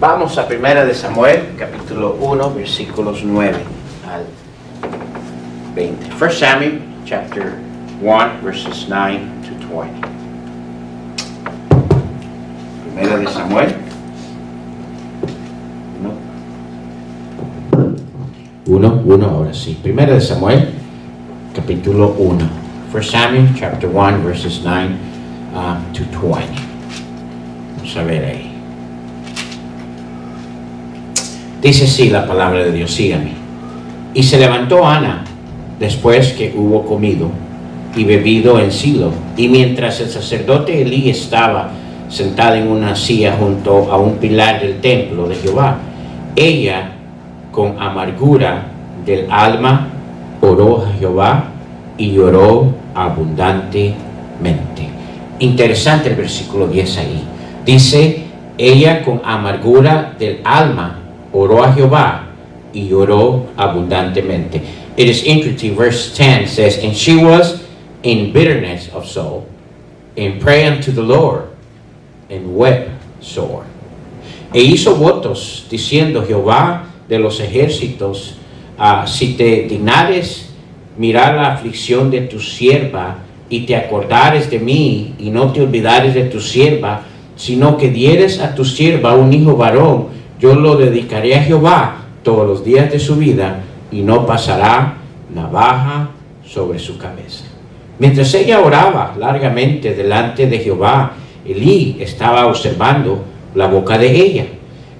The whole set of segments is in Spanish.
Vamos a Primera de Samuel, capítulo 1, versículos 9 al 20. 1 Samuel, chapter 1, verses 9 to 20. Primera de Samuel. Uno, ahora sí. Primera de Samuel, capítulo 1. 1 Samuel, chapter 1, verses 9 to 20. Vamos a ver ahí. Dice así la palabra de Dios, sígame. Y se levantó Ana después que hubo comido y bebido en Silo. Y mientras el sacerdote Elí estaba sentada en una silla junto a un pilar del templo de Jehová, ella con amargura del alma oró a Jehová y lloró abundantemente. Interesante el versículo 10 ahí. Dice, ella con amargura del alma oró a Jehová y lloró abundantemente. It is interesting, verse 10 says, and she was in bitterness of soul, and prayed unto the Lord, and wept sore. E hizo votos, diciendo, Jehová de los ejércitos, si te dignares mirar la aflicción de tu sierva, y te acordares de mí, y no te olvidares de tu sierva, sino que dieres a tu sierva un hijo varón, yo lo dedicaré a Jehová todos los días de su vida, y no pasará navaja sobre su cabeza. Mientras ella oraba largamente delante de Jehová, Elí estaba observando la boca de ella.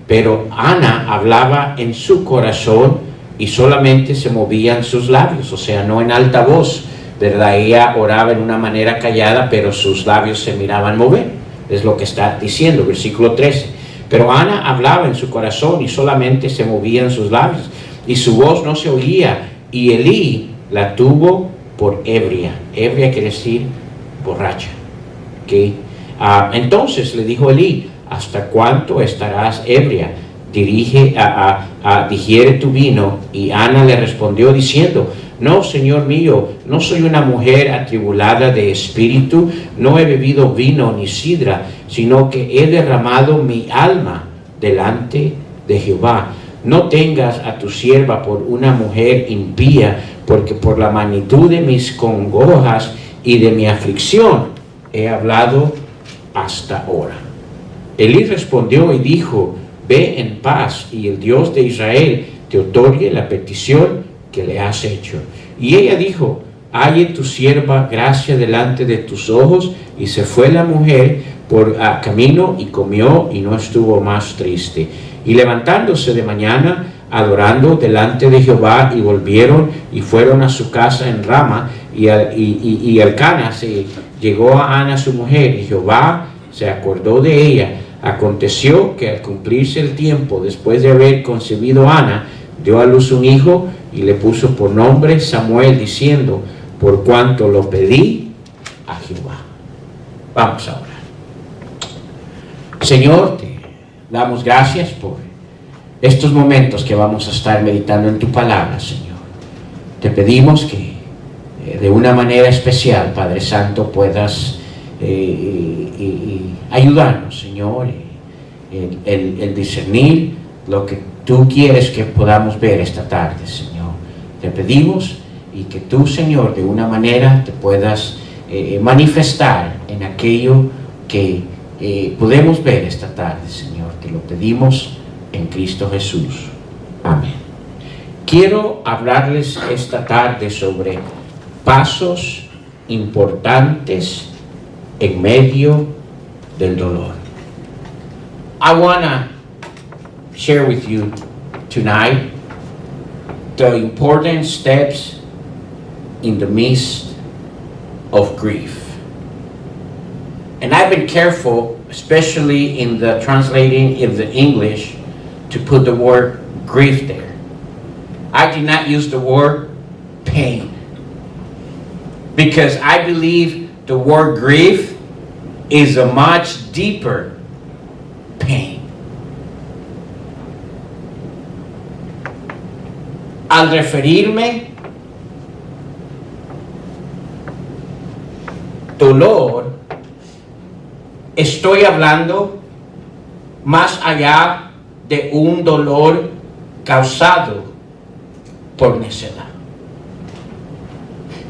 Pero Ana hablaba en su corazón y solamente se movían sus labios, o sea, no en alta voz, ¿verdad? Ella oraba en una manera callada, pero sus labios se miraban mover. Es lo que está diciendo, versículo 13. Pero Ana hablaba en su corazón y solamente se movían sus labios, y su voz no se oía, y Elí la tuvo por ebria. Ebria quiere decir borracha. ¿Okay? Entonces le dijo Elí, ¿hasta cuánto estarás ebria? Digiere tu vino. Y Ana le respondió diciendo, no, Señor mío, no soy una mujer atribulada de espíritu, no he bebido vino ni sidra, sino que he derramado mi alma delante de Jehová. No tengas a tu sierva por una mujer impía, porque por la magnitud de mis congojas y de mi aflicción he hablado hasta ahora. Elí respondió y dijo, ve en paz, y el Dios de Israel te otorgue la petición que le has hecho. Y ella dijo, halle tu sierva gracia delante de tus ojos. Y se fue la mujer por camino y comió, y no estuvo más triste. Y levantándose de mañana, adorando delante de Jehová, y volvieron y fueron a su casa en Rama, y Elcana se llegó a Ana su mujer, y Jehová se acordó de ella. Aconteció que al cumplirse el tiempo, después de haber concebido Ana, dio a luz un hijo, y le puso por nombre Samuel, diciendo, por cuanto lo pedí a Jehová. Vamos a orar. Señor, te damos gracias por estos momentos que vamos a estar meditando en tu palabra, Señor. Te pedimos que de una manera especial, Padre Santo, puedas ayudarnos, Señor, el discernir lo que tú quieres que podamos ver esta tarde, Señor. Te pedimos y que tú, Señor, de una manera te puedas manifestar en aquello que podemos ver esta tarde, Señor. Te lo pedimos en Cristo Jesús. Amén. Quiero hablarles esta tarde sobre pasos importantes en medio del dolor. I wanna share with you tonight the important steps in the midst of grief. And I've been careful, especially in the translating of the English, to put the word grief there. I did not use the word pain, because I believe the word grief is a much deeper pain. Al referirme dolor, estoy hablando más allá de un dolor causado por necedad.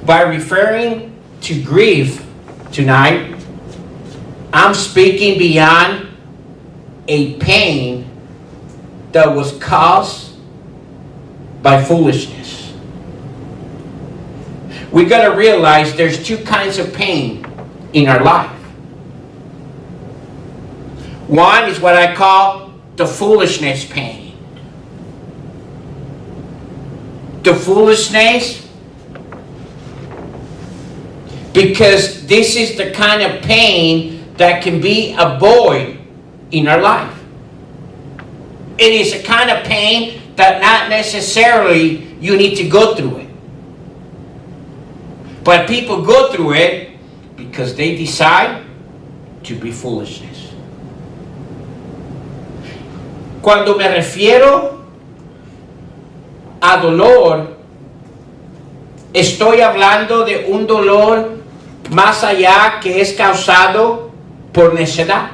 By referring to grief tonight, I'm speaking beyond a pain that was caused by foolishness. We got to realize there's two kinds of pain in our life. One is what I call the foolishness pain. The foolishness, because this is the kind of pain that can be avoided in our life. It is a kind of pain that not necessarily you need to go through it. But people go through it because they decide to be foolishness. Cuando me refiero a dolor, estoy hablando de un dolor más allá que es causado por necedad.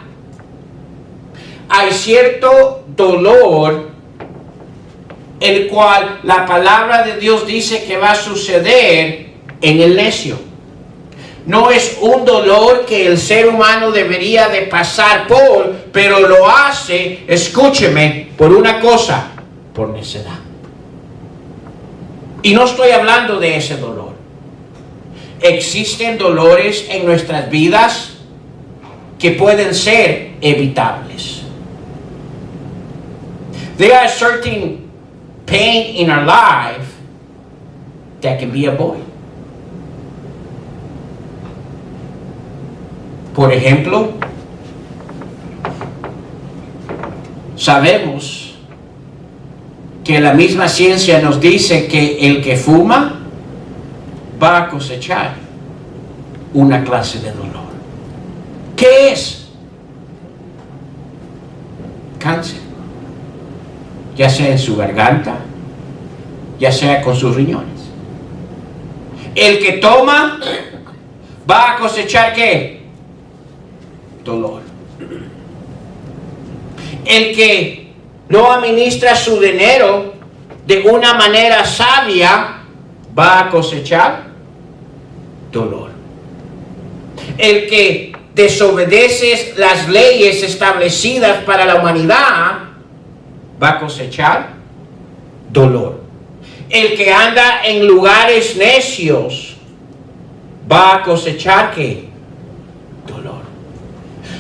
Hay cierto dolor el cual la palabra de Dios dice que va a suceder en el necio. No es un dolor que el ser humano debería de pasar por, pero lo hace, escúcheme, por una cosa, por necedad. Y no estoy hablando de ese dolor. Existen dolores en nuestras vidas que pueden ser evitables. There are certain pain in our life that can be avoided. Por ejemplo, sabemos que la misma ciencia nos dice que el que fuma va a cosechar una clase de dolor. ¿Qué es? Cáncer. Ya sea en su garganta, ya sea con sus riñones. El que toma va a cosechar ¿qué? Dolor. El que no administra su dinero de una manera sabia va a cosechar dolor. El que desobedece las leyes establecidas para la humanidad va a cosechar dolor. El que anda en lugares necios va a cosechar ¿qué? Dolor.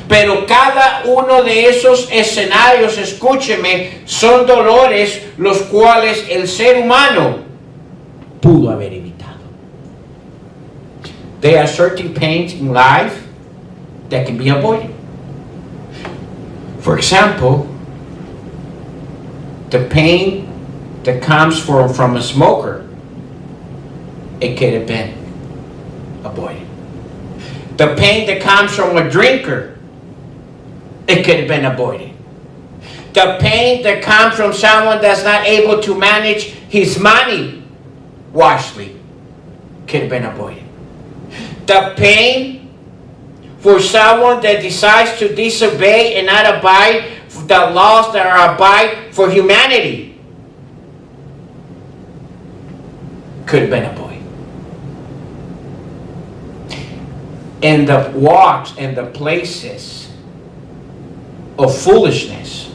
Pero cada uno de esos escenarios, escúcheme, son dolores los cuales el ser humano pudo haber evitado. There are certain pains in life that can be avoided. For example, the pain that comes from a smoker, it could have been avoided. The pain that comes from a drinker, it could have been avoided. The pain that comes from someone that's not able to manage his money wisely could have been avoided. The pain for someone that decides to disobey and not abide the laws that are abide for humanity could have been avoided. And the walks and the places of foolishness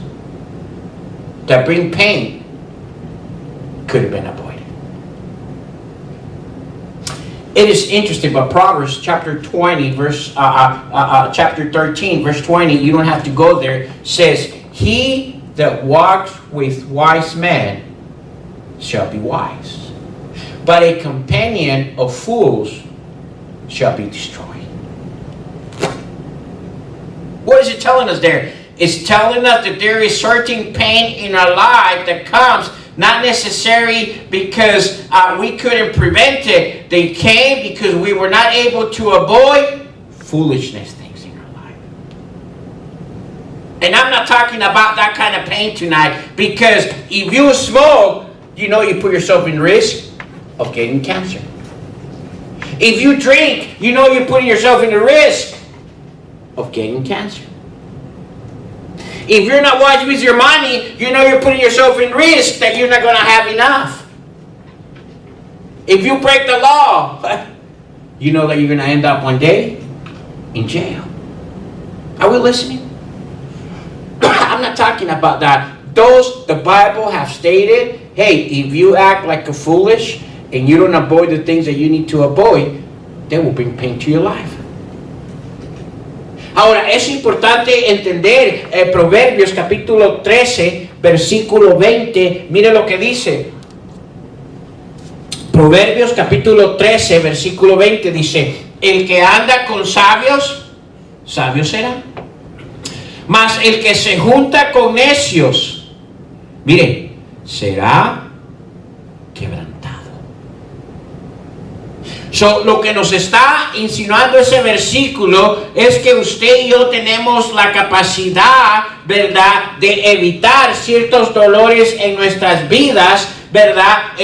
that bring pain could have been avoided. It is interesting, but Proverbs chapter 20, chapter 13, verse 20, you don't have to go there, says, "He that walks with wise men shall be wise, but a companion of fools shall be destroyed." What is it telling us there? It's telling us that there is certain pain in our life that comes not necessarily because we couldn't prevent it. They came because we were not able to avoid foolishness things in our life. And I'm not talking about that kind of pain tonight, because if you smoke, you know you put yourself in risk of getting cancer. If you drink, you know you're putting yourself in the risk of getting cancer. If you're not wise with your money, you know you're putting yourself in risk that you're not going to have enough. If you break the law, you know that you're going to end up one day in jail. Are we listening? I'm not talking about that. Those the Bible have stated, hey, if you act like a foolish and you don't avoid the things that you need to avoid, they will bring pain to your life. Ahora, es importante entender Proverbios capítulo 13, versículo 20. Mire lo que dice. Proverbios capítulo 13, versículo 20 dice, el que anda con sabios, sabio será. Mas el que se junta con necios, mire, será quebrantado. So, lo que nos está insinuando ese versículo es que usted y yo tenemos la capacidad, ¿verdad?, de evitar ciertos dolores en nuestras vidas, ¿verdad?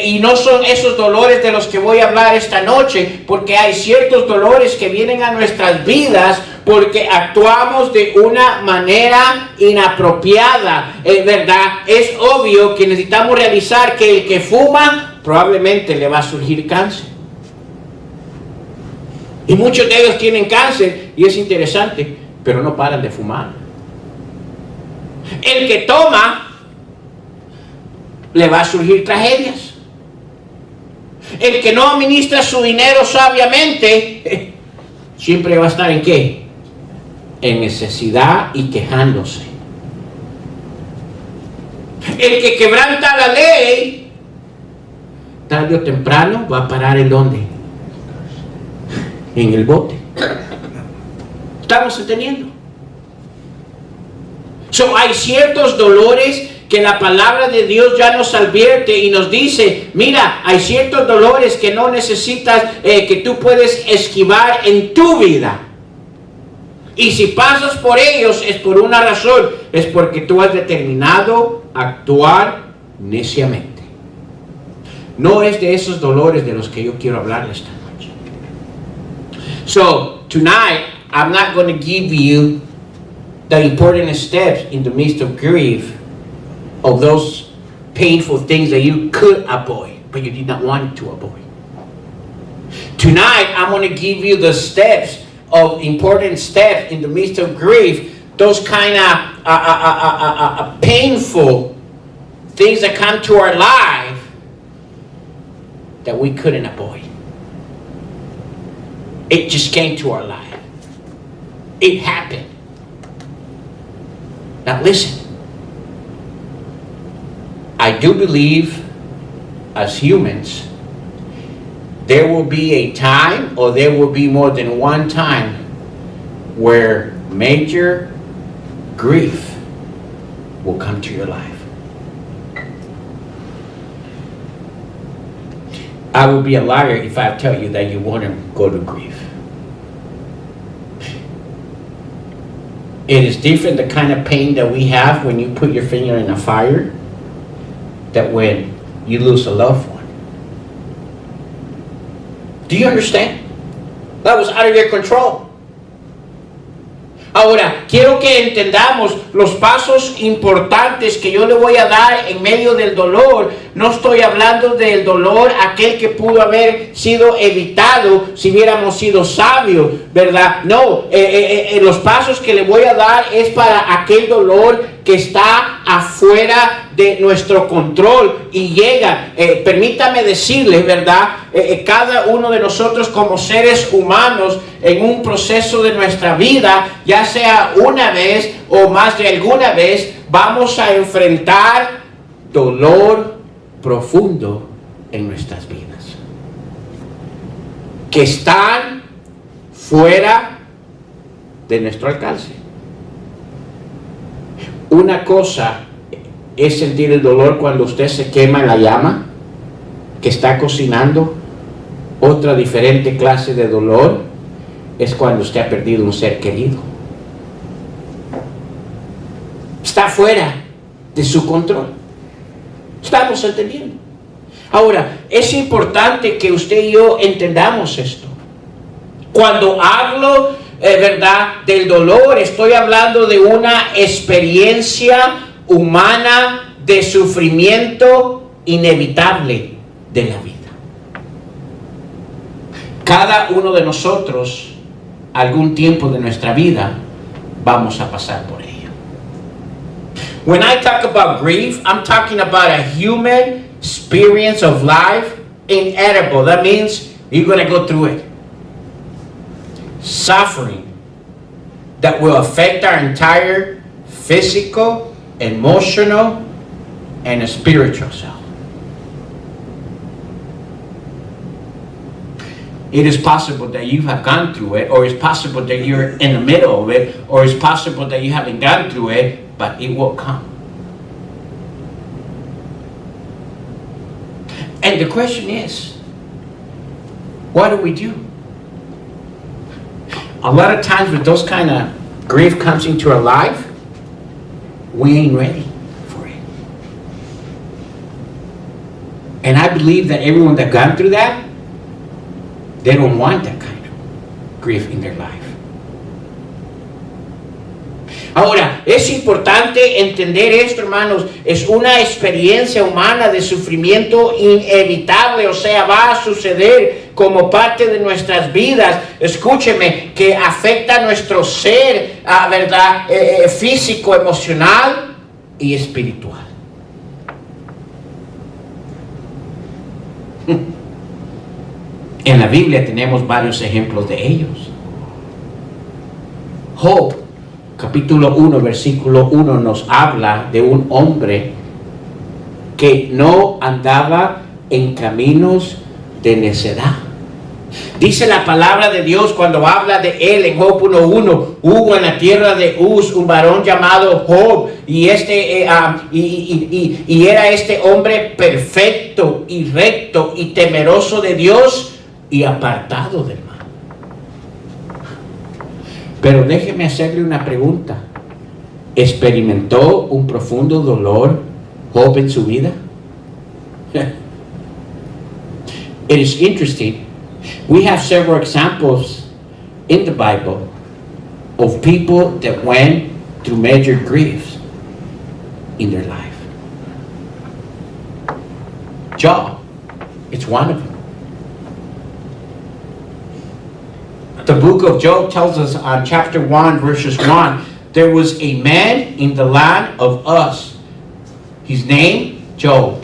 Y no son esos dolores de los que voy a hablar esta noche, porque hay ciertos dolores que vienen a nuestras vidas porque actuamos de una manera inapropiada, ¿verdad? Es obvio que necesitamos realizar que el que fuma probablemente le va a surgir cáncer. Y muchos de ellos tienen cáncer y es interesante, pero no paran de fumar. El que toma le va a surgir tragedias. El que no administra su dinero sabiamente siempre va a estar ¿en qué? En necesidad y quejándose. El que quebranta la ley tarde o temprano va a parar ¿en dónde? En el bote. ¿Estamos entendiendo? Hay ciertos dolores que la palabra de Dios ya nos advierte y nos dice, mira, hay ciertos dolores que no necesitas, que tú puedes esquivar en tu vida. Y si pasas por ellos es por una razón, es porque tú has determinado actuar neciamente. No es de esos dolores de los que yo quiero hablarles esta noche. So, tonight, I'm not going to give you the important steps in the midst of grief of those painful things that you could avoid, but you did not want to avoid. Tonight, I'm going to give you the steps of important steps in the midst of grief, those kind of painful things that come to our life that we couldn't avoid. It just came to our life. It happened. Now listen. I do believe as humans there will be a time, or there will be more than one time, where major grief will come to your life. I would be a liar if I tell you that you won't go to grief. It is different, the kind of pain that we have when you put your finger in a fire, that when you lose a loved one. Do you understand? That was out of your control. Ahora, quiero que entendamos los pasos importantes que yo le voy a dar en medio del dolor. No estoy hablando del dolor aquel que pudo haber sido evitado si hubiéramos sido sabios, ¿verdad? No, los pasos que le voy a dar es para aquel dolor que está afuera de nuestro control y llega. Permítame decirles, ¿verdad? Cada uno de nosotros como seres humanos en un proceso de nuestra vida, ya sea una vez o más de alguna vez, vamos a enfrentar dolor profundo en nuestras vidas, que están fuera de nuestro alcance. Una cosa es sentir el dolor cuando usted se quema en la llama que está cocinando. Otra diferente clase de dolor es cuando usted ha perdido un ser querido. Está fuera de su control. ¿Estamos entendiendo? Ahora, es importante que usted y yo entendamos esto. Cuando hablo ¿verdad? Del dolor. Estoy hablando de una experiencia humana de sufrimiento inevitable de la vida. Cada uno de nosotros, algún tiempo de nuestra vida, vamos a pasar por ello. When I talk about grief, I'm talking about a human experience of life, inedible. That means you're going to go through it. Suffering that will affect our entire physical, emotional, and spiritual self. It is possible that you have gone through it, or it's possible that you're in the middle of it, or it's possible that you haven't gone through it, but it will come. And the question is, what do we do? A lot of times when those kind of grief comes into our life, we ain't ready for it. And I believe that everyone that gone through that, they don't want that kind of grief in their life. Ahora, es importante entender esto, hermanos. Es una experiencia humana de sufrimiento inevitable, o sea, va a suceder como parte de nuestras vidas. Escúcheme, que afecta a nuestro ser, ¿verdad? Físico, emocional y espiritual. En la Biblia tenemos varios ejemplos de ellos. Job, capítulo 1, versículo 1, nos habla de un hombre que no andaba en caminos de necedad. Dice la palabra de Dios cuando habla de él en Job 1:1, hubo en la tierra de Uz un varón llamado Job, y era este hombre perfecto y recto y temeroso de Dios y apartado del mal. Pero déjeme hacerle una pregunta. ¿Experimentó un profundo dolor Job en su vida? It is interesting. We have several examples in the Bible of people that went through major griefs in their life. Job, it's one of them. The book of Job tells us on chapter 1, verses 1, there was a man in the land of Uz. His name, Job.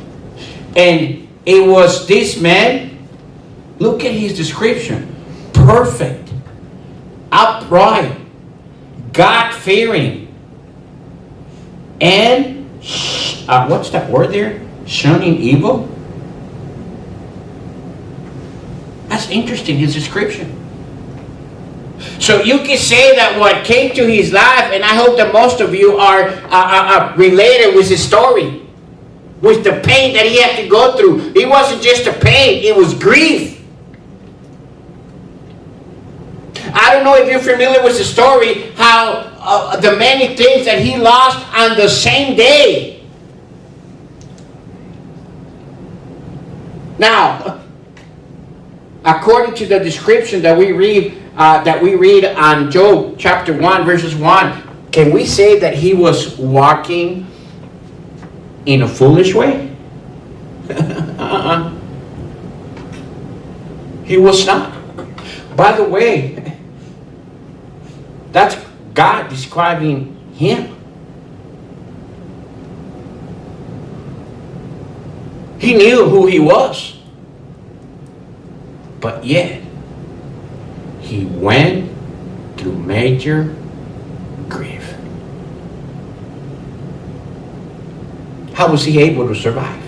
And it was this man, look at his description, perfect, upright, God-fearing, and, what's that word there? Shunning evil? That's interesting, his description. So you can say that what came to his life, and I hope that most of you are related with his story, with the pain that he had to go through. It wasn't just a pain, it was grief. I don't know if you're familiar with the story, how the many things that he lost on the same day. Now, according to the description that we read on Job chapter 1, verses 1, can we say that he was walking in a foolish way? He was not. By the way, that's God describing him. He knew who he was. But yet, he went through major grief. How was he able to survive?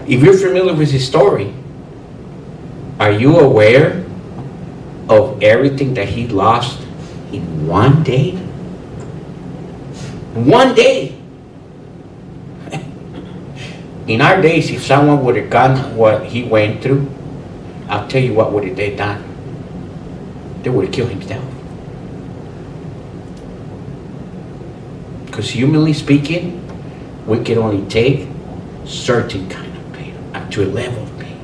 If you're familiar with his story, are you aware of everything that he lost in one day? One day. In our days, if someone would have gone what he went through, I'll tell you what would have they done. They would have killed himself. Because humanly speaking, we can only take certain kind of pain up to a level of pain.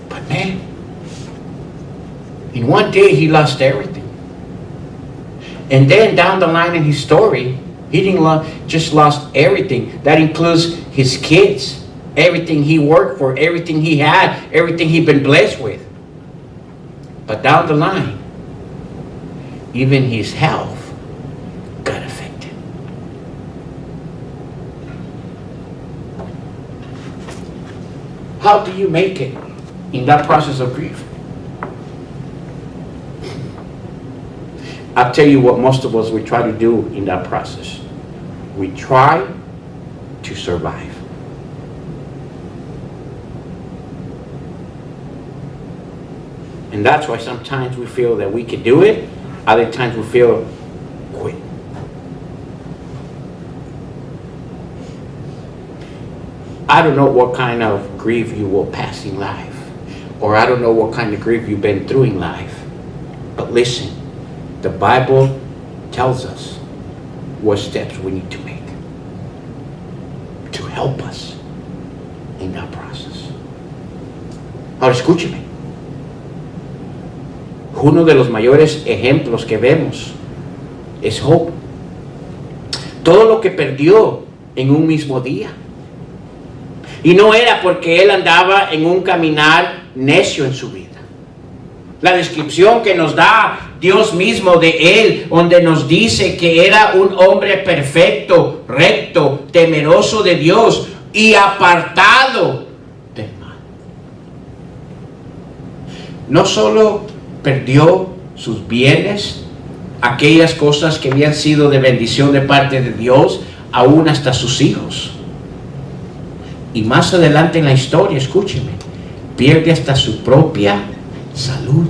But man, In one day, he lost everything. And then down the line in his story, he didn't just lost everything. That includes his kids, everything he worked for, everything he had, everything he'd been blessed with. But down the line, even his health got affected. How do you make it in that process of grief? I'll tell you what most of us we try to do in that process. We try to survive. And that's why sometimes we feel that we can do it, other times we feel quit. I don't know what kind of grief you will pass in life, or I don't know what kind of grief you've been through in life. But listen, the Bible tells us what steps we need to make to help us in that process. Ahora escúcheme. Uno de los mayores ejemplos que vemos es Job. Todo lo que perdió en un mismo día. Y no era porque él andaba en un caminar necio en su vida. La descripción que nos da Dios mismo de él, donde nos dice que era un hombre perfecto, recto, temeroso de Dios y apartado del mal. No solo perdió sus bienes, aquellas cosas que habían sido de bendición de parte de Dios, aún hasta sus hijos. Y más adelante en la historia, escúcheme, pierde hasta su propia salud.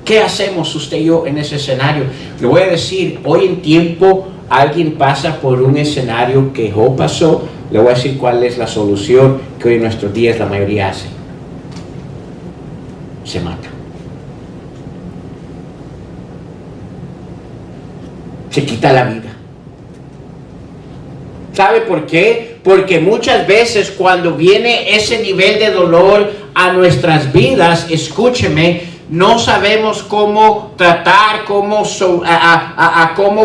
¿Qué hacemos usted y yo en ese escenario? Le voy a decir, hoy en tiempo alguien pasa por un escenario que Job pasó. Le voy a decir cuál es la solución que hoy en nuestros días la mayoría hace. Se mata. Se quita la vida. ¿Sabe por qué? Porque muchas veces cuando viene ese nivel de dolor a nuestras vidas, escúcheme, no sabemos cómo tratar, cómo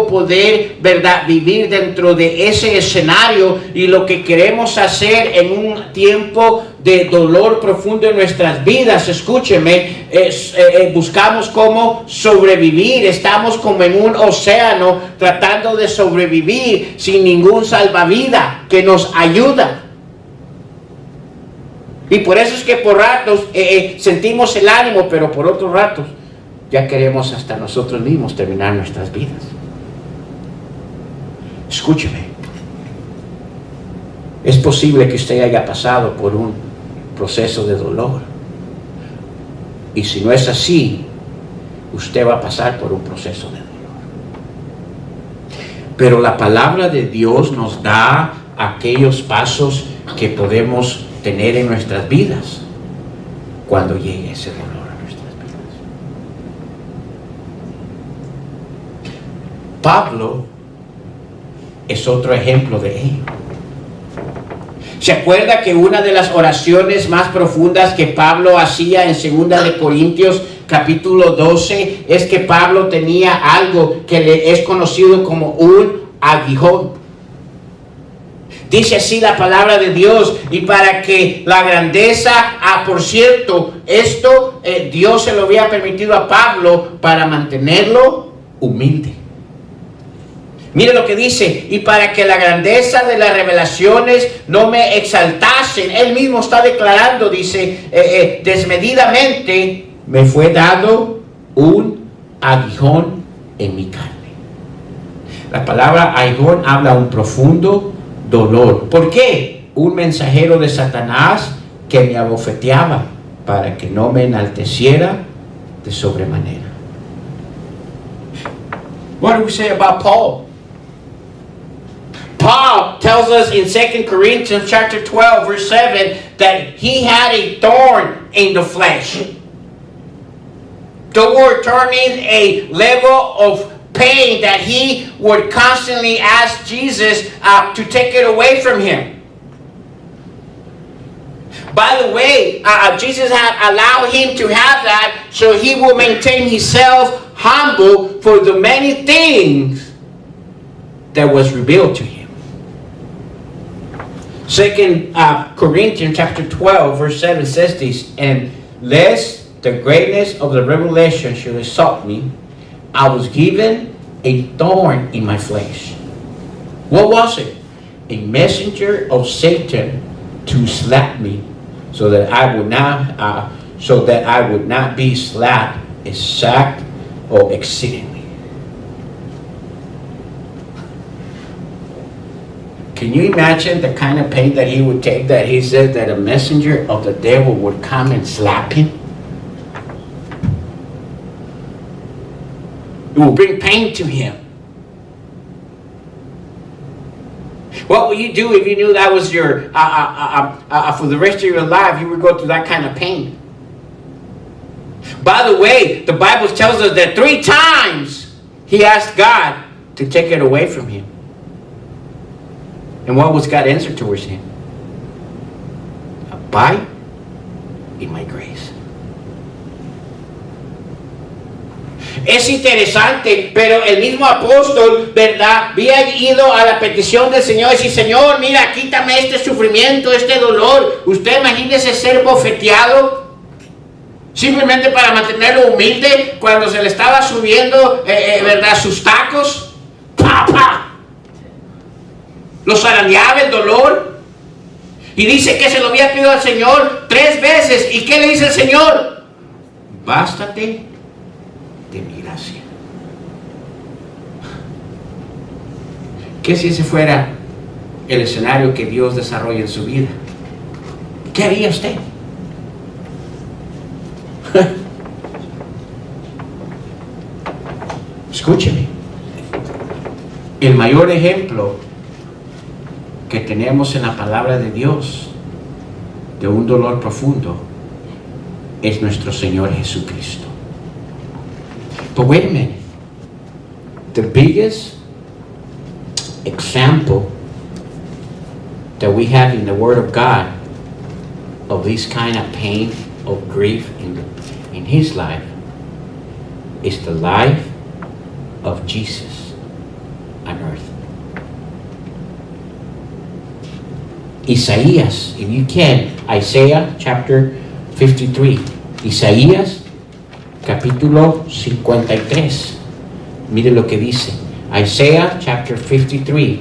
poder, ¿verdad?, vivir dentro de ese escenario, y lo que queremos hacer en un tiempo de dolor profundo en nuestras vidas, escúcheme, buscamos cómo sobrevivir. Estamos como en un océano tratando de sobrevivir sin ningún salvavidas que nos ayuda. Y por eso es que por ratos sentimos el ánimo, pero por otros ratos ya queremos hasta nosotros mismos terminar nuestras vidas. Escúcheme. Es posible que usted haya pasado por un proceso de dolor. Y si no es así, usted va a pasar por un proceso de dolor. Pero la palabra de Dios nos da aquellos pasos que podemos tener en nuestras vidas cuando llegue ese dolor a nuestras vidas. Pablo es otro ejemplo de ello. ¿Se acuerda que una de las oraciones más profundas que Pablo hacía en 2 de Corintios capítulo 12 es que Pablo tenía algo que le es conocido como un aguijón? Dice así la palabra de Dios: y para que la grandeza, por cierto, esto Dios se lo había permitido a Pablo para mantenerlo humilde. Mire lo que dice: y para que la grandeza de las revelaciones no me exaltasen. Él mismo está declarando, dice, desmedidamente me fue dado un aguijón en mi carne. La palabra aguijón habla un profundo dolor. ¿Por qué? Un mensajero de Satanás que me abofeteaba para que no me enalteciera de sobremanera. What do we say about Paul? Paul tells us in 2 Corinthians chapter 12 verse 7 that he had a thorn in the flesh. The word thorn means a level of pain that he would constantly ask Jesus to take it away from him. By the way, Jesus had allowed him to have that so he will maintain himself humble for the many things that was revealed to him. 2 Corinthians chapter 12 verse 7 says this, and lest the greatness of the revelation should exalt me, I was given a thorn in my flesh. What was it? A messenger of Satan to slap me, so that I would not be slapped, exact, or exceedingly. Can you imagine the kind of pain that he would take, that he said that a messenger of the devil would come and slap him? It will bring pain to him. What would you do if you knew that was your, for the rest of your life, you would go through that kind of pain? By the way, the Bible tells us that 3 times he asked God to take it away from him. And what was God's answer towards him? Abide in my grace. Es interesante, pero el mismo apóstol, ¿verdad? Había ido a la petición del Señor y decir, Señor, mira, quítame este sufrimiento, este dolor. Usted imagínese ser bofeteado simplemente para mantenerlo humilde cuando se le estaba subiendo, ¿verdad? Sus tacos. ¡Pa, pa! Los arañaba el dolor. Y dice que se lo había pedido al Señor 3 veces. ¿Y qué le dice el Señor? Bástate de mi gracia. ¿Qué si ese fuera el escenario que Dios desarrolla en su vida? ¿Qué haría usted? Escúcheme. El mayor ejemplo que tenemos en la palabra de Dios de un dolor profundo es nuestro Señor Jesucristo. But wait a minute. The biggest example that we have in the Word of God of this kind of pain, of grief in his life is the life of Jesus on earth. Isaías, if you can, Isaiah chapter 53. Isaías capítulo 53. Mire lo que dice. Isaiah chapter 53,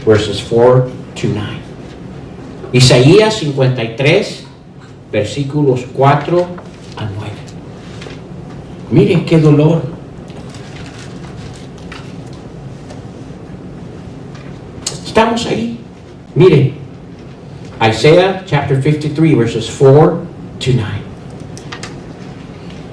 verses 4 to 9. Isaías 53, versículos 4 a 9. Miren qué dolor. Estamos ahí. Mire. Isaiah chapter 53, verses 4 to 9.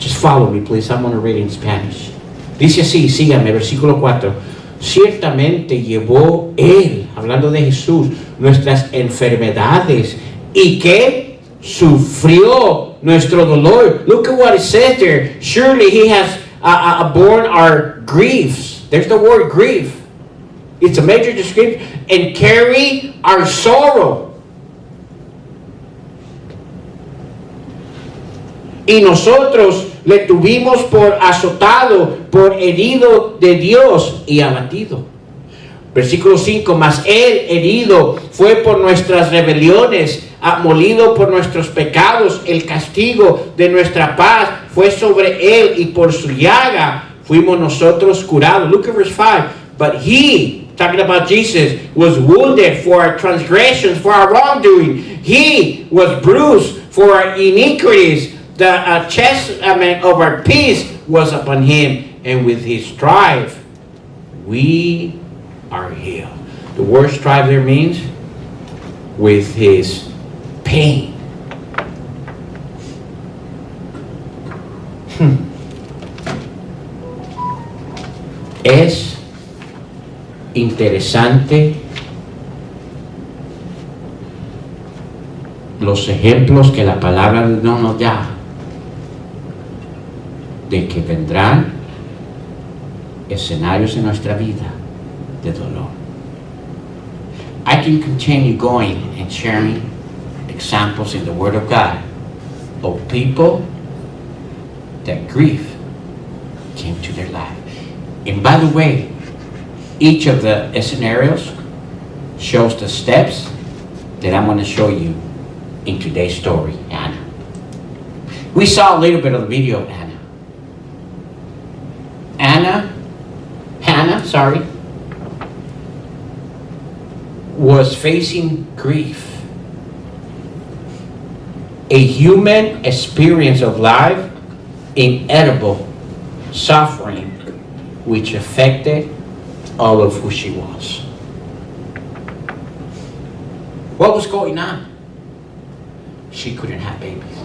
Just follow me, please. I'm going to read in Spanish. Dice así, síganme, versículo 4. Ciertamente llevó Él, hablando de Jesús, nuestras enfermedades y que sufrió nuestro dolor. Look at what it says there. Surely He has borne our griefs. There's the word grief. It's a major description. And carry our sorrow. Y nosotros le tuvimos por azotado, por herido de Dios y abatido. Versículo 5, mas Él herido fue por nuestras rebeliones, molido por nuestros pecados, el castigo de nuestra paz fue sobre Él y por su llaga fuimos nosotros curados. Look at verse 5. But He, talking about Jesus, was wounded for our transgressions, for our wrongdoing. He was bruised for our iniquities. The chastisement of our peace was upon Him, and with His stripe we are healed. The word stripe there means with His pain. Es interesante los ejemplos que la palabra no nos da de que vendrán escenarios en nuestra vida de dolor. I can continue going and sharing examples in the Word of God of people that grief came to their life. And by the way, each of the scenarios shows the steps that I'm going to show you in today's story, Anna. We saw a little bit of the video of Anna. Hannah, was facing grief. A human experience of life, inedible suffering, which affected all of who she was. What was going on? She couldn't have babies.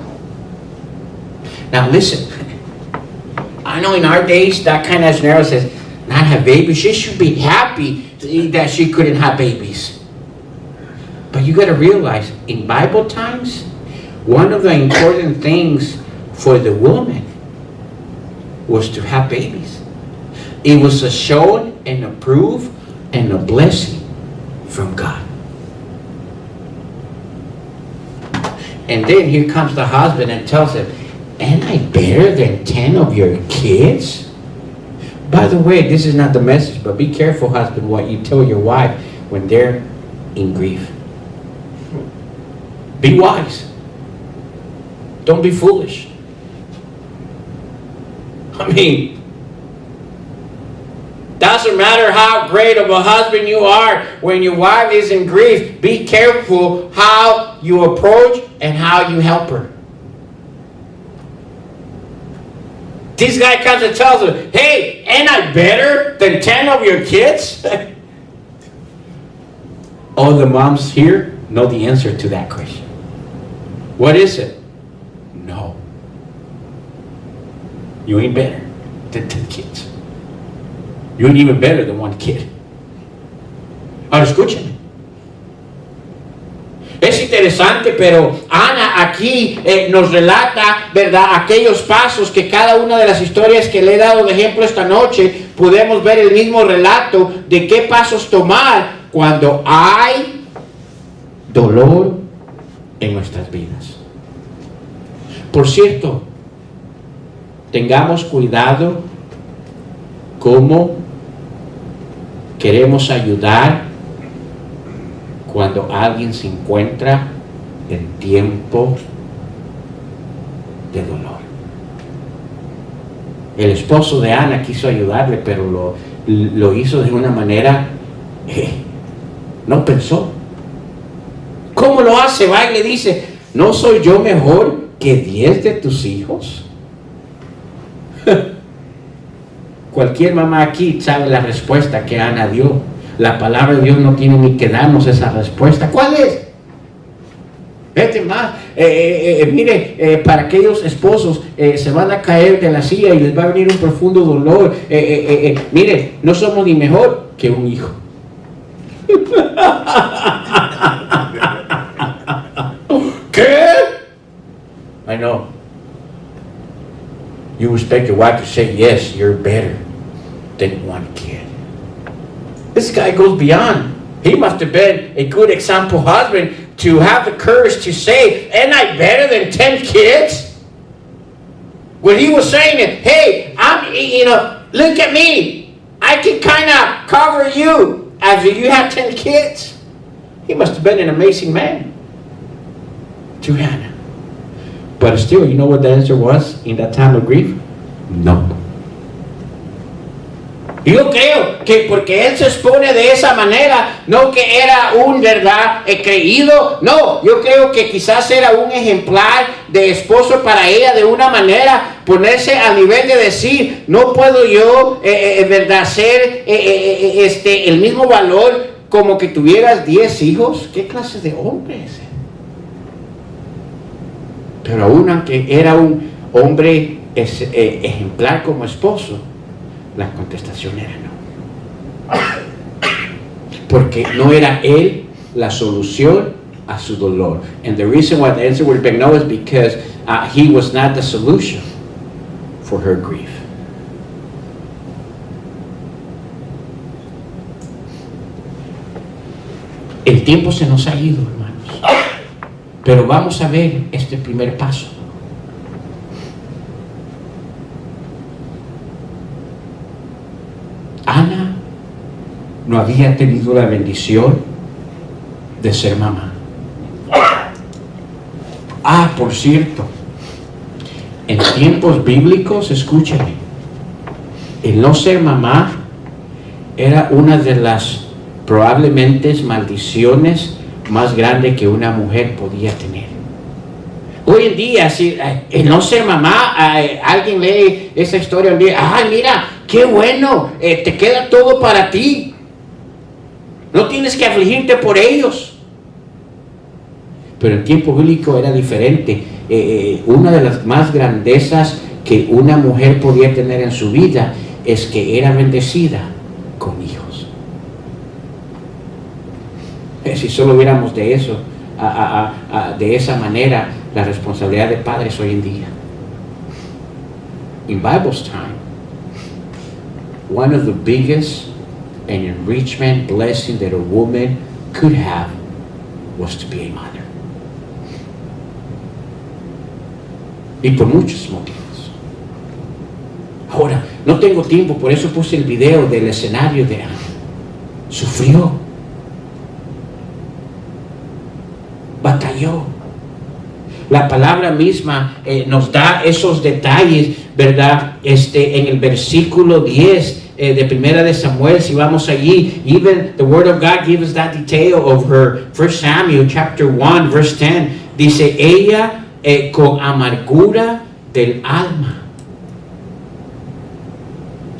Now listen, I know in our days that kind of scenario says, not have babies, she should be happy that she couldn't have babies. But you got to realize, in Bible times, one of the important things for the woman was to have babies. It was a show and a proof and a blessing from God. And then here comes the husband and tells him, "Am I better than 10 of your kids?" By the way, this is not the message, but be careful, husband, what you tell your wife when they're in grief. Be wise. Don't be foolish. I mean, doesn't matter how great of a husband you are, when your wife is in grief, be careful how you approach and how you help her. This guy comes and tells her, "Hey, ain't I better than 10 of your kids?" All the moms here know the answer to that question. What is it? No. You ain't better than 10 kids. You ain't even better than 1 kid. Ahora escúchame. Es interesante, pero Ana aquí nos relata, ¿verdad?, aquellos pasos que cada una de las historias que le he dado de ejemplo esta noche, podemos ver el mismo relato de qué pasos tomar cuando hay dolor en nuestras vidas. Por cierto, tengamos cuidado cómo queremos ayudar cuando alguien se encuentra en tiempo de dolor. El esposo de Ana quiso ayudarle, pero lo hizo de una manera, no pensó. ¿Cómo lo hace? Va y le dice, ¿no soy yo mejor que 10 de tus hijos? Cualquier mamá aquí sabe la respuesta que Ana dio. La palabra de Dios no tiene ni que darnos esa respuesta. ¿Cuál es? Vete más. Mire, para aquellos esposos se van a caer de la silla y les va a venir un profundo dolor. Mire, no somos ni mejor que un hijo. ¿Qué? I know. You expect your wife to say, yes, you're better than 1 kid. This guy goes beyond. He must have been a good example husband to have the courage to say, "Am I better than 10 kids?" When he was saying it, hey, look at me. I can kind of cover you after you have 10 kids. He must have been an amazing man to Hannah. But still, you know what the answer was in that time of grief? No. Yo creo que porque él se expone de esa manera, no que era un verdad creído, no, yo creo que quizás era un ejemplar de esposo para ella, de una manera ponerse a nivel de decir, no puedo yo verdad ser el mismo valor como que tuvieras 10 hijos. ¿Qué clase de hombre es él? Pero aún aunque era un hombre ejemplar como esposo, la contestación era no. Porque no era él la solución a su dolor. And the reason why the answer would have been no is because he was not the solution for her grief. El tiempo se nos ha ido, hermanos. Pero vamos a ver este primer paso. Ana no había tenido la bendición de ser mamá. Por cierto, en tiempos bíblicos, escúchame, el no ser mamá era una de las probablemente maldiciones más grandes que una mujer podía tener. Hoy en día, si el no ser mamá, alguien lee esa historia un día, mira, qué bueno, te queda todo para ti. No tienes que afligirte por ellos. Pero en tiempo bíblico era diferente. Una de las más grandezas que una mujer podía tener en su vida es que era bendecida con hijos. Si solo viéramos de eso, de esa manera, la responsabilidad de padres hoy en día. In Bible's time, one of the biggest and enrichment blessing that a woman could have was to be a mother. Y por muchos motivos. Ahora, no tengo tiempo, por eso puse el video del escenario de Ana. Sufrió. Batalló. La palabra misma nos da esos detalles, ¿verdad? En el versículo 10 de Primera de Samuel, si vamos allí, even the Word of God gives us that detail of her. 1 Samuel chapter 1 verse 10, dice, ella con amargura del alma.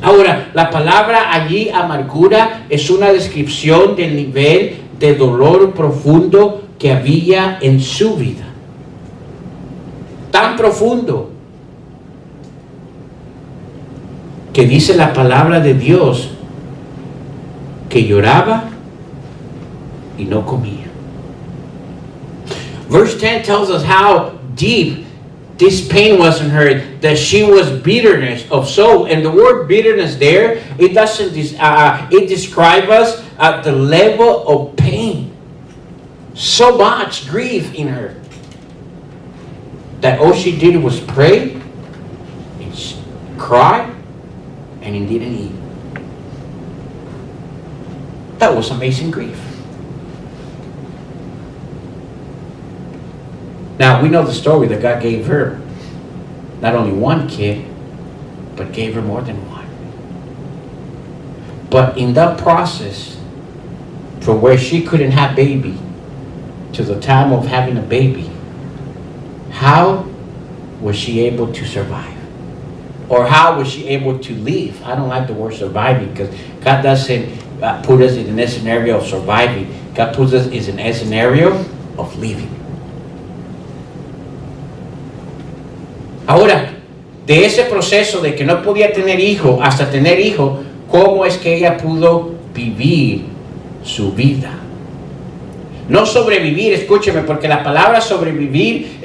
Ahora, la palabra allí, amargura, es una descripción del nivel de dolor profundo que había en su vida. Tan profundo que dice la palabra de Dios que lloraba y no comía. Verse 10 tells us how deep this pain was in her, that she was bitterness of soul. And the word bitterness there, it doesn't it describes us at the level of pain. So much grief in her that all she did was pray and cry and didn't eat. That was amazing grief. Now, we know the story that God gave her not only one kid, but gave her more than one. But in that process, from where she couldn't have baby to the time of having a baby, how was she able to survive? Or how was she able to live? I don't like the word surviving because God doesn't put us in a scenario of surviving. God puts us in a scenario of living. Ahora, de ese proceso de que no podía tener hijo hasta tener hijo, ¿cómo es que ella pudo vivir su vida? No sobrevivir, escúcheme, porque la palabra sobrevivir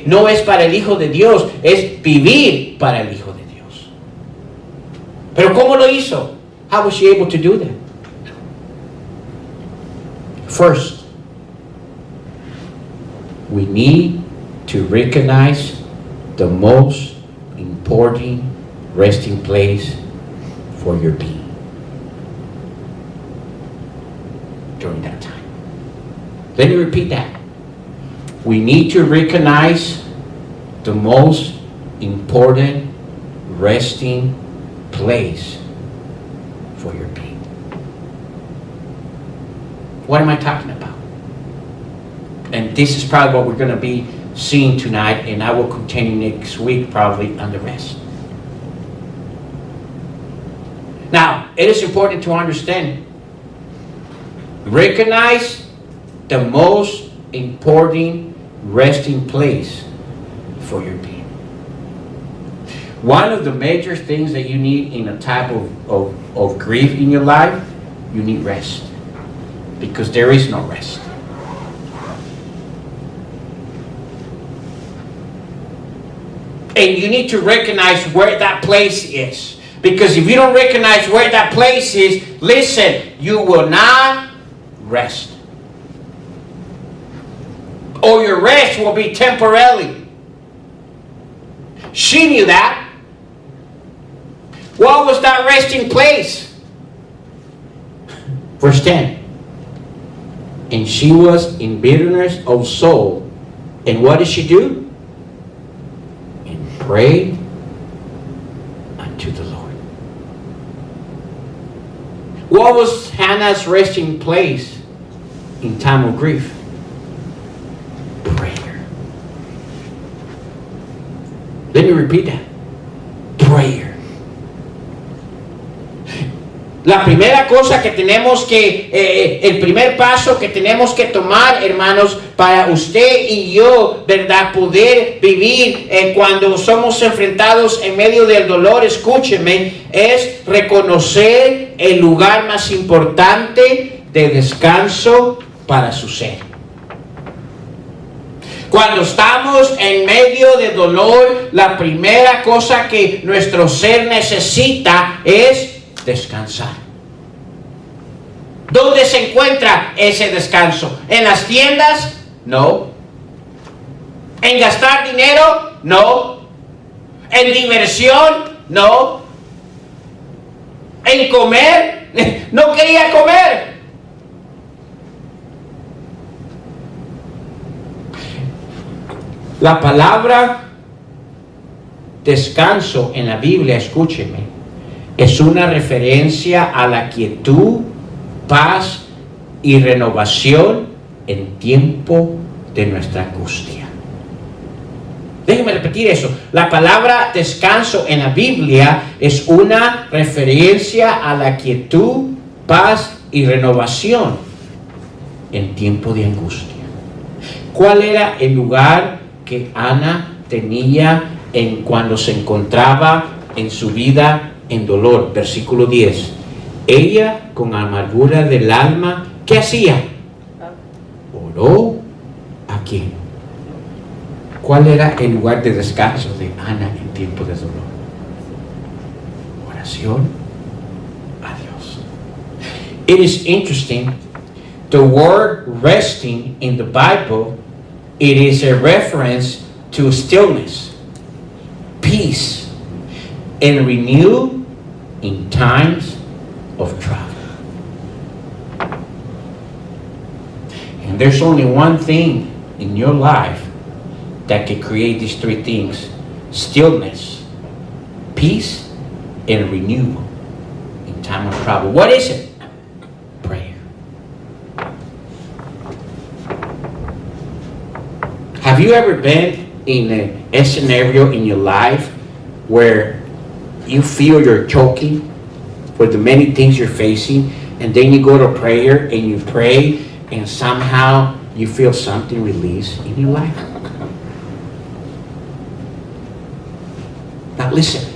no es para el Hijo de Dios, es vivir para el Hijo de Dios. Pero ¿cómo lo hizo? How was she able to do that? First, we need to recognize the most important resting place for your being during that time. Let me repeat that. We need to recognize the most important resting place for your being. What am I talking about? And this is probably what we're going to be seeing tonight, and I will continue next week probably on the rest. Now, it is important to understand, recognize the most important resting place for your being. One of the major things that you need in a type of grief in your life, you need rest. Because there is no rest. And you need to recognize where that place is. Because if you don't recognize where that place is, listen, you will not rest. or your rest will be temporarily. She knew that. What was that resting place? Verse 10. And she was in bitterness of soul. And what did she do? And prayed unto the Lord. What was Hannah's resting place in time of grief? Prayer. Let me repeat that. Prayer. La primera cosa que tenemos que, el primer paso que tenemos que tomar, hermanos, para usted y yo, ¿verdad? Poder vivir cuando somos enfrentados en medio del dolor, escúcheme, es reconocer el lugar más importante de descanso para su ser. Cuando estamos en medio de dolor, la primera cosa que nuestro ser necesita es descansar. ¿Dónde se encuentra ese descanso? ¿En las tiendas? No. ¿En gastar dinero? No. ¿En diversión? No. ¿En comer? No quería comer. La palabra descanso en la Biblia, escúcheme, es una referencia a la quietud, paz y renovación en tiempo de nuestra angustia. Déjenme repetir eso. La palabra descanso en la Biblia es una referencia a la quietud, paz y renovación en tiempo de angustia. ¿Cuál era el lugar que Ana tenía cuando se encontraba en su vida en dolor? Versículo 10. Ella, con amargura del alma, ¿qué hacía? Oró. ¿A quién? ¿Cuál era el lugar de descanso de Ana en tiempo de dolor? Oración a Dios. It is interesting. The word resting in the Bible, it is a reference to stillness, peace, and renewal in times of travel. And there's only one thing in your life that can create these three things: stillness, peace, and renewal in time of travel. What is it? Prayer. Have you ever been in a scenario in your life where you feel you're choking for the many things you're facing, and then you go to prayer and you pray and somehow you feel something release in your life? Now listen,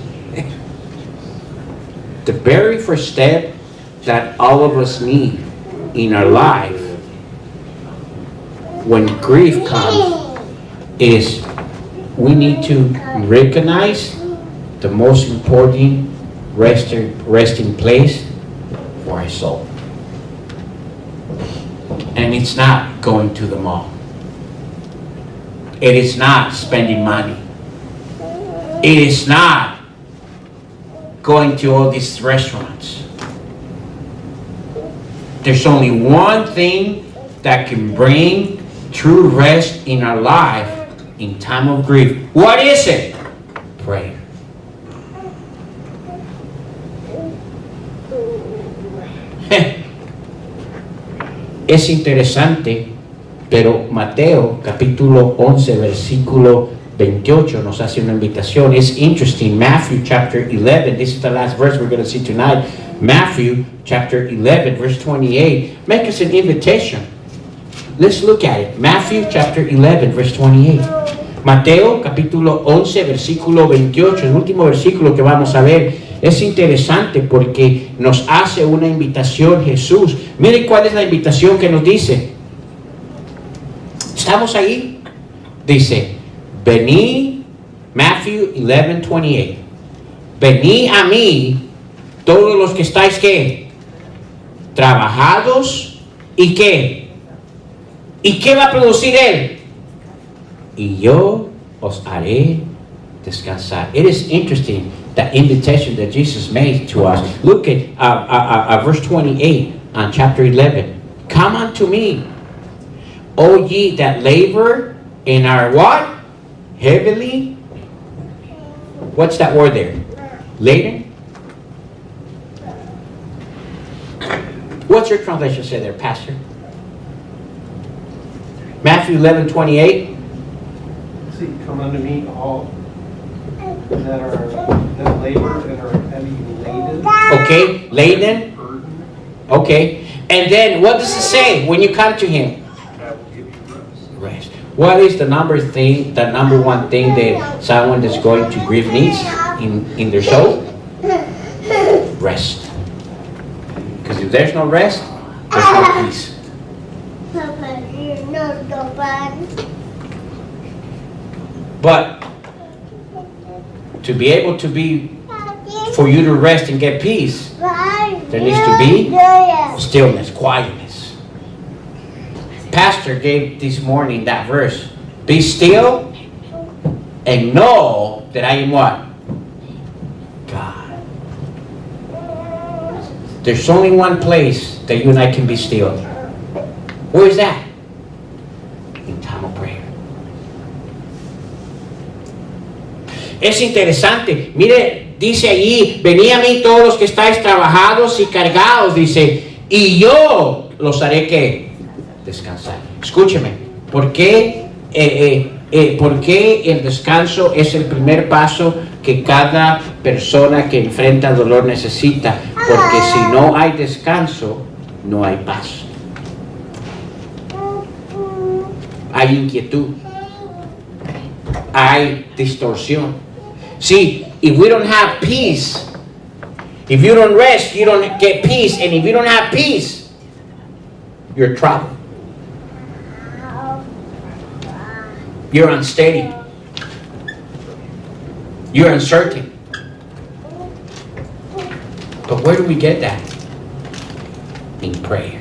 the very first step that all of us need in our life when grief comes is we need to recognize the most important resting place for our soul. And it's not going to the mall. It is not spending money. It is not going to all these restaurants. There's only one thing that can bring true rest in our life in time of grief. What is it? Prayer. Es interesante, pero Mateo capítulo 11 versículo 28 nos hace una invitación. It's interesting. Matthew chapter 11, this is the last verse we're going to see tonight. Matthew chapter 11 verse 28 makes us an invitation. Let's look at it. Matthew chapter 11 verse 28. Mateo capítulo 11 versículo 28, el último versículo que vamos a ver. Es interesante porque nos hace una invitación Jesús. Miren cuál es la invitación que nos dice. ¿Estamos ahí? Dice, venid, Matthew 11:28. Venid a mí, todos los que estáis, ¿qué? Trabajados, ¿y qué? ¿Y qué va a producir Él? y yo os haré descansar. It is interesting, that invitation that Jesus made to us. Look at verse 28 on chapter 11. Come unto me, O ye that labor and are what? Heavily. What's that word there? Laden? What's your translation say there, Pastor? Matthew 11:28. See, come unto me, all that labor and are heavy laden. Okay, laden. Burden, Okay. And then what does it say when you come to him? I will give you rest. Rest. What is the number one thing that someone that's going to grief needs in their soul? Rest. Because if there's no rest, there's no peace. But to be able to be, for you to rest and get peace, there needs to be stillness, quietness. Pastor gave this morning that verse. Be still and know that I am what? God. There's only one place that you and I can be still. Where is that? In time of prayer. Es interesante. Mire, dice allí, venid a mí todos los que estáis trabajados y cargados, dice, y yo los haré que descansar. Escúcheme, ¿por qué el descanso es el primer paso que cada persona que enfrenta dolor necesita? Porque si no hay descanso, no hay paz. Hay inquietud. Hay distorsión. See, if we don't have peace, if you don't rest, you don't get peace. And if you don't have peace, you're in trouble. You're unsteady. You're uncertain. But where do we get that? In prayer.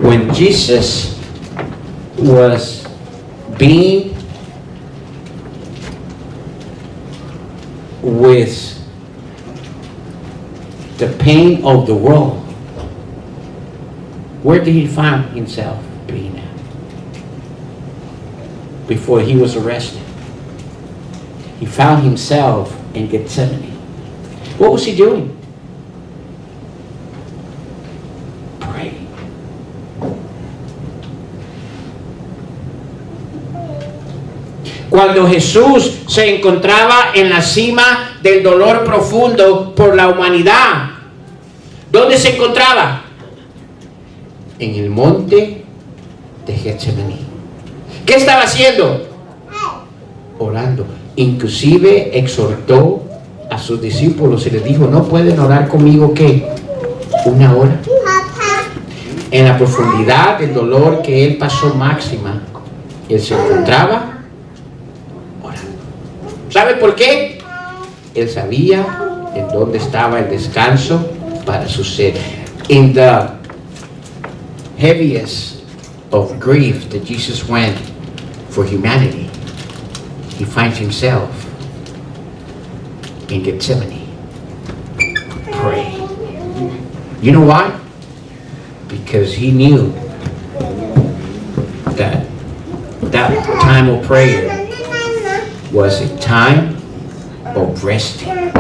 When Jesus was being with the pain of the world, where did he find himself being at? Before he was arrested, he found himself in Gethsemane. What was he doing? Praying. Cuando Jesús se encontraba en la cima del dolor profundo por la humanidad, ¿dónde se encontraba? En el monte de Getsemaní. ¿Qué estaba haciendo? Orando. Inclusive exhortó a sus discípulos y les dijo, ¿no pueden orar conmigo qué? Una hora. En la profundidad del dolor que él pasó máxima, él se encontraba orando. ¿Sabe por qué? Él sabía en dónde estaba el descanso para su ser. In the heaviest of grief that Jesus went for humanity, he finds himself in Gethsemane praying. You know why? Because he knew that that time of prayer was a time of resting.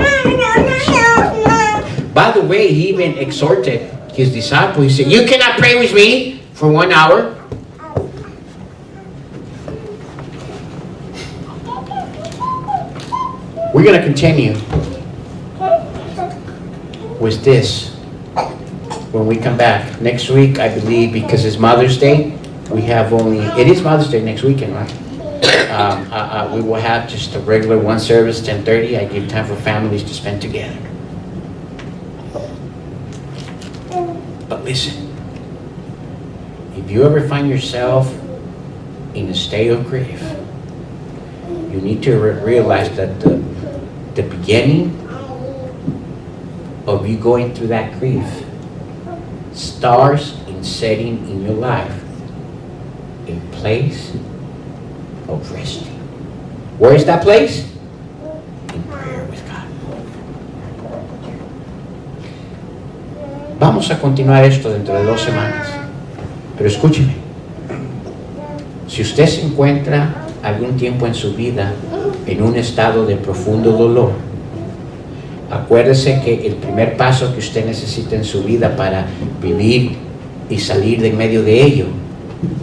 By the way, he even exhorted his disciples. He said, you cannot pray with me for 1 hour. We're going to continue with this when we come back. Next week, I believe, because it's Mother's Day, we have only, it is Mother's Day next weekend, right? We will have just a regular one service, 10:30. I give time for families to spend together. But listen, if you ever find yourself in a state of grief, you need to realize that the beginning of you going through that grief starts in setting in your life a place of resting. Where is that place? In prayer with God. Vamos a continuar esto dentro de 2 semanas. Pero escúcheme. Si usted se encuentra algún tiempo en su vida en un estado de profundo dolor, acuérdese que el primer paso que usted necesita en su vida para vivir y salir de en medio de ello,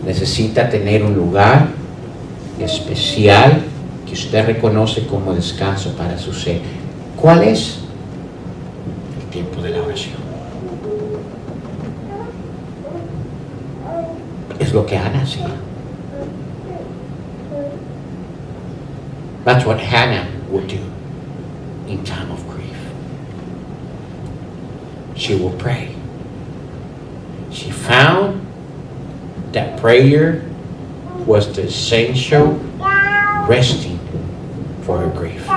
necesita tener un lugar especial que usted reconoce como descanso para su ser. ¿Cuál es? El tiempo de la oración. Es lo que Hannah hacía. That's what Hannah would do in time of grief. She will pray. She found that prayer was the essential resting for her grief.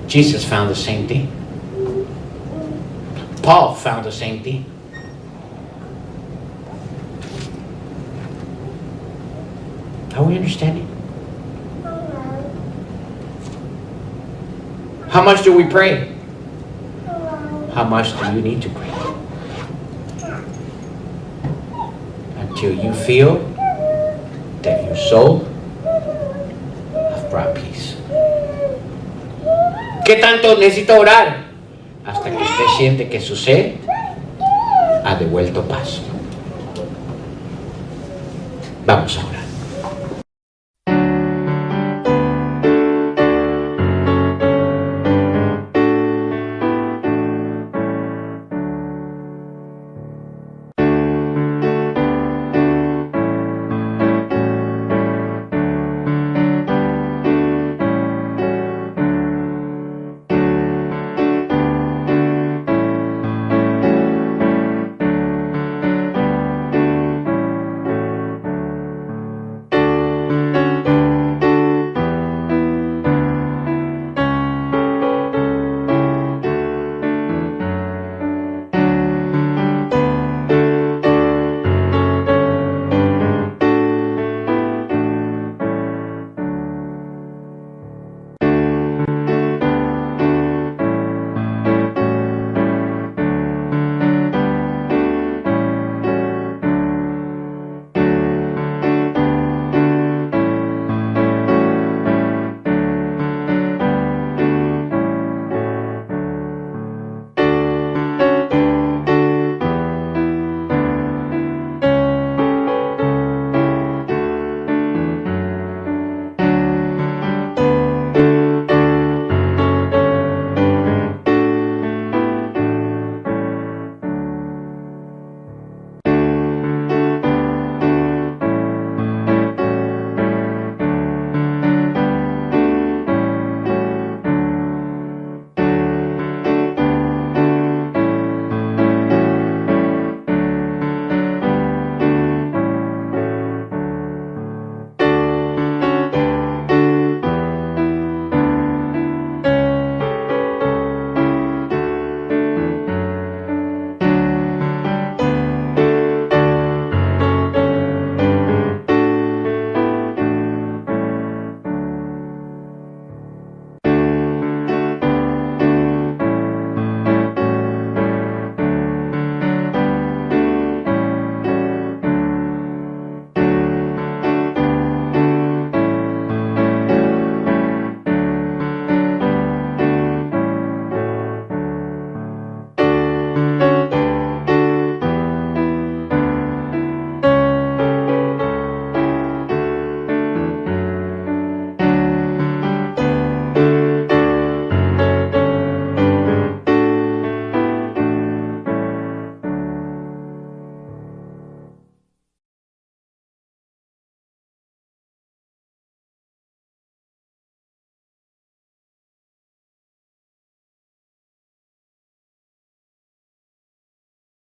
Jesus found the same thing. Paul found the same thing. Are we understanding? How much do we pray? How much do you need to pray? Until you feel that your soul has brought peace. ¿Qué tanto necesita orar? Hasta que usted siente que su ser ha devuelto paz. Vamos a orar.